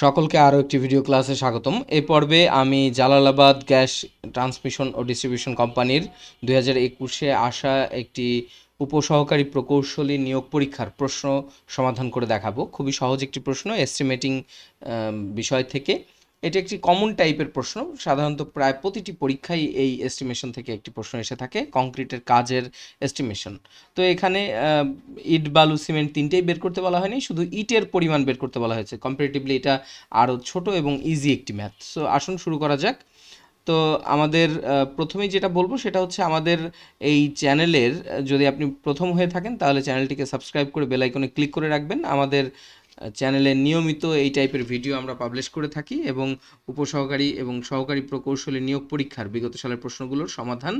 সকলকে আরও একটি ভিডিও ক্লাসে স্বাগতম। এই পর্বে আমি জালালাবাদ গ্যাস ট্রান্সমিশন ও ডিস্ট্রিবিউশন কোম্পানির 2021-এ আসা একটি উপসহকারী প্রকৌশলী নিয়োগ পরীক্ষার প্রশ্ন সমাধান করে দেখাবো। খুবই সহজ একটি প্রশ্ন, এস্টিমেটিং বিষয় থেকে। এটি একটি কমন টাইপের প্রশ্ন, সাধারণত প্রায় প্রতিটি পরীক্ষায় এই এস্টিমেশন থেকে একটি প্রশ্ন এসে থাকে, কংক্রিটের কাজের এস্টিমেশন। তো এখানে ইট বালু সিমেন্ট তিনটেই বের করতে বলা হয়নি, শুধু ইটের পরিমাণ বের করতে বলা হয়েছে। কম্পারেটিভলি এটা আরও ছোট এবং ইজি একটি ম্যাথ। সো আসুন শুরু করা যাক। তো আমাদের প্রথমেই যেটা বলবো সেটা হচ্ছে আমাদের এই চ্যানেলের, যদি আপনি প্রথম হয়ে থাকেন তাহলে চ্যানেলটিকে সাবস্ক্রাইব করে বেল আইকনে ক্লিক করে রাখবেন। আমাদের চ্যানেলে নিয়মিত এই টাইপের ভিডিও আমরা পাবলিশ করে থাকি এবং উপসহকারী এবং সহকারী প্রকৌশলী নিয়োগ পরীক্ষার বিগত সালের প্রশ্নগুলোর সমাধান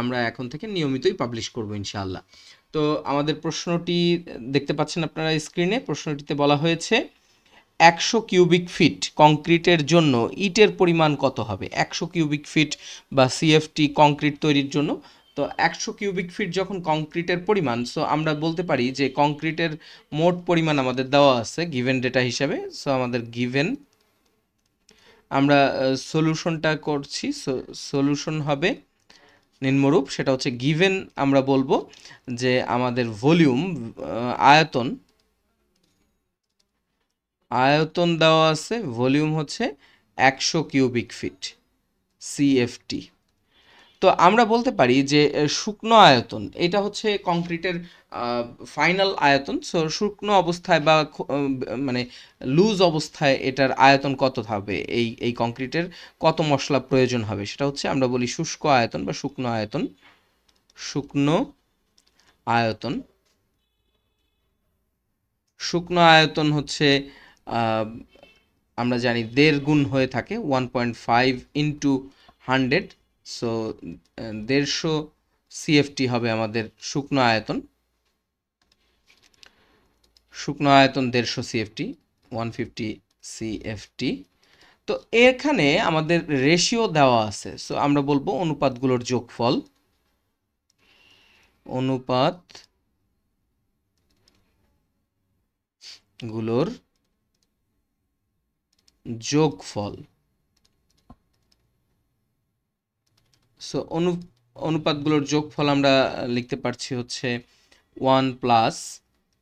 আমরা এখন থেকে নিয়মিতই পাবলিশ করব ইনশাআল্লাহ। তো আমাদের প্রশ্নটি দেখতে পাচ্ছেন আপনারা স্ক্রিনে। প্রশ্নটিতে বলা হয়েছে 100 কিউবিক ফিট কংক্রিটের জন্য ইটের পরিমাণ কত হবে। 100 কিউবিক ফিট বা সিএফটি কংক্রিট তৈরির জন্য। তো 100 কিউবিক ফিট যখন কংক্রিটের পরিমাণ, সো আমরা বলতে পারি যে কংক্রিটের মোট পরিমাণ আমাদের দেওয়া আছে গিভেন ডেটা হিসাবে। সো আমাদের গিভেন, আমরা সলিউশনটা করছি, সলিউশন হবে নিম্নরূপ। সেটা হচ্ছে গিভেন, আমরা বলবো যে আমাদের ভলিউম আয়তন দেওয়া আছে, ভলিউম হচ্ছে 100 কিউবিক ফিট সিএফটি। তো আমরা বলতে পারি যে শুকনো আয়তন, এটা হচ্ছে কংক্রিটের ফাইনাল আয়তন। সো শুকনো অবস্থায় বা মানে লুজ অবস্থায় এটার আয়তন কত হবে, এই কংক্রিটের কত মশলা প্রয়োজন হবে, সেটা হচ্ছে আমরা বলি শুষ্ক আয়তন বা শুকনো আয়তন। শুকনো আয়তন, শুকনো আয়তন হচ্ছে আমরা জানি 1.5 গুণ হয়ে থাকে, 1.5 ইন্টু 100। সো 150 সিএফটি হবে আমাদের শুকনো আয়তন। শুকনো আয়তন 150 সিএফটি, 150 সিএফটি। তো এখানে আমাদের রেশিও দেওয়া আছে, সো আমরা বলবো অনুপাতগুলোর যোগফল। অনুপাতগুলোর যোগফল। সো অনুপাতগুলোর যোগফল আমরা লিখতে পারছি হচ্ছে 1 প্লাস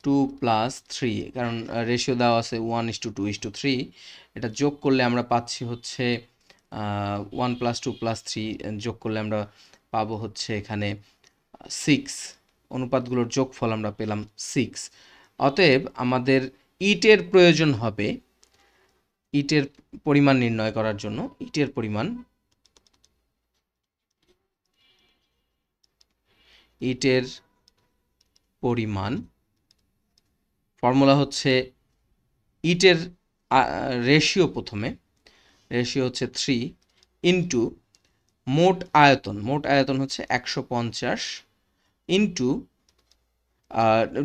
2 প্লাস 3, কারণ রেশিও দেওয়া আছে 1:2:3। এটা যোগ করলে আমরা পাচ্ছি হচ্ছে 1 প্লাস 2 প্লাস 3 যোগ করলে আমরা পাবো হচ্ছে এখানে 6। অনুপাতগুলোর যোগফল আমরা পেলাম 6। অতএব আমাদের ইটের প্রয়োজন হবে, ইটের পরিমাণ নির্ণয় করার জন্য, ইটের পরিমাণ, ইটের পরিমাণ ফর্মুলা হচ্ছে ইটের রেশিও, প্রথমে রেশিও হচ্ছে 3 ইন্টু মোট আয়তন, মোট আয়তন হচ্ছে 150 ইন্টু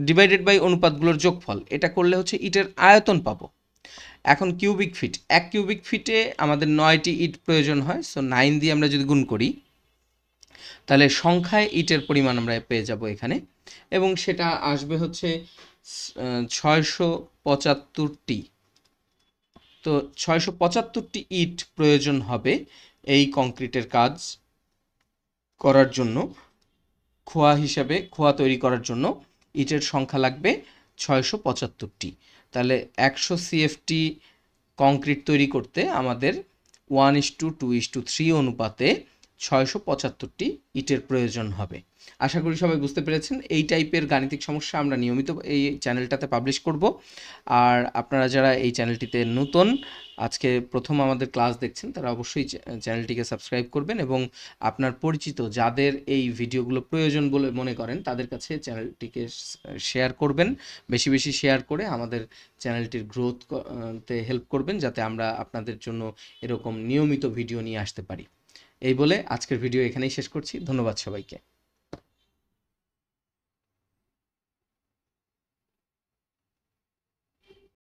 ডিভাইডেড বাই অনুপাতগুলোর যোগফল। এটা করলে হচ্ছে ইটের আয়তন পাবো। এখন কিউবিক ফিট, 1 কিউবিক ফিটে আমাদের 9টি ইট প্রয়োজন হয়। সো 9 দিয়ে আমরা যদি গুণ করি তাহলে সংখ্যায় ইটের পরিমাণ আমরা পেয়ে যাব এখানে, এবং সেটা আসবে হচ্ছে 675টি। তো 675টি ইট প্রয়োজন হবে এই কংক্রিটের কাজ করার জন্য। খোয়া হিসাবে, খোয়া তৈরি করার জন্য ইটের সংখ্যা লাগবে 675টি। তাহলে 100 সিএফটি কংক্রিট তৈরি করতে আমাদের 1:2:3 অনুপাতে 675টি ইটের প্রয়োজন হবে। আশা করি সবাই বুঝতে পেরেছেন। এই টাইপের গাণিতিক সমস্যা আমরা নিয়মিত এই চ্যানেলটাতে পাবলিশ করব। আর আপনারা যারা এই চ্যানেলটিতে নতুন, আজকে প্রথম আমাদের ক্লাস দেখছেন, তারা অবশ্যই চ্যানেলটিকে সাবস্ক্রাইব করবেন এবং আপনার পরিচিত যাদের এই ভিডিওগুলো প্রয়োজন বলে মনে করেন তাদের কাছে চ্যানেলটিকে শেয়ার করবেন। বেশি বেশি শেয়ার করে আমাদের চ্যানেলটির গ্রোথতে হেল্প করবেন, যাতে আমরা আপনাদের জন্য এরকম নিয়মিত ভিডিও নিয়ে আসতে পারি। এই বলে আজকের ভিডিও এখানেই শেষ করছি। ধন্যবাদ সবাইকে।